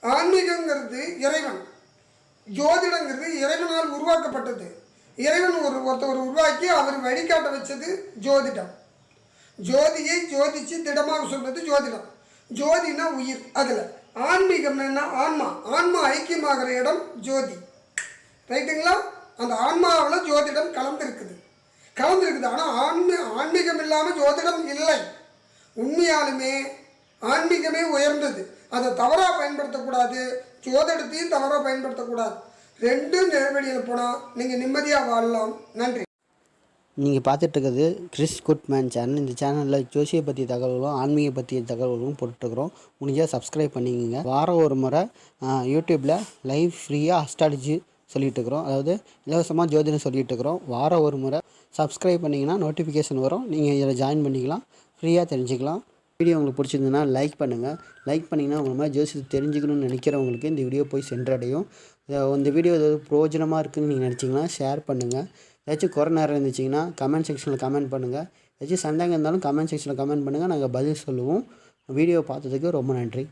ஆன்மீகங்கிறது இறைவன், ஜோதிடங்கிறது இறைவனால் உருவாக்கப்பட்டது. இறைவன் ஒருத்தர் உருவாக்கி அவர் வழிகாட்ட வச்சது ஜோதிடம். ஜோதியை ஜோதிச்சு திடமாக சொல்வது ஜோதிடம். ஜோதினா உயிர். அதில் ஆன்மீகம் என்ன? ஆன்மா. ஆன்மா ஐக்கியமாகிற இடம் ஜோதி. ரைட்டுங்களா? அந்த ஆன்மாவில் ஜோதிடம் கலந்துருக்குது. ஆனால் ஆன்மீகம் இல்லாமல் ஜோதிடம் இல்லை. உண்மையாலுமே ஆன்மீகமே உயர்ந்தது. அதை தவறாக பயன்படுத்தக்கூடாது, ஜோதிடத்தையும் தவறாக பயன்படுத்தக்கூடாது. ரெண்டும் நேர்வழியில் போனால் நீங்கள் நிம்மதியாக வாழலாம். நன்றி. நீங்கள் பார்த்துட்ருக்கிறது கிறிஸ் குட்மேன் சேனல். இந்த சேனலில் ஜோசியை பற்றிய தகவல்களும் ஆன்மீக பற்றிய தகவல்களும் போட்டுருக்குறோம். முடிஞ்சால் சப்ஸ்கிரைப் பண்ணிக்கோங்க. வாரம் ஒரு முறை யூடியூப்பில் லைவ் ஃப்ரீயாக அஸ்ட்ராலஜி சொல்லிகிட்ருக்குறோம். அதாவது இலவசமாக ஜோதிடம் சொல்லிகிட்ருக்குறோம். வாரம் ஒரு முறை சப்ஸ்கிரைப் பண்ணிங்கன்னா நோட்டிஃபிகேஷன் வரும். நீங்கள் இதில் ஜாயின் பண்ணிக்கலாம், ஃப்ரீயாக தெரிஞ்சுக்கலாம். வீடியோ உங்களுக்கு பிடிச்சிருந்ததுன்னா லைக் பண்ணுங்கள். லைக் பண்ணிங்கன்னா உங்கள் மாதிரி ஜோசியத்தை தெரிஞ்சுக்கணும்னு நினைக்கிறவங்களுக்கு இந்த வீடியோ போய் சென்றடையும். இந்த வீடியோ ஏதாவது பிரயோஜனமாக இருக்குதுன்னு நீங்கள் நினச்சிங்கன்னா ஷேர் பண்ணுங்கள். ஏதாச்சும் குறை நேரம் இருந்துச்சிங்கன்னா கமெண்ட் செக்ஷனில் கமெண்ட் பண்ணுங்கள். ஏதாச்சும் சந்தேகம் இருந்தாலும் கமெண்ட் செக்ஷனில் கமெண்ட் பண்ணுங்கள், நாங்கள் பதில் சொல்லுவோம். வீடியோ பார்த்ததுக்கு ரொம்ப நன்றி.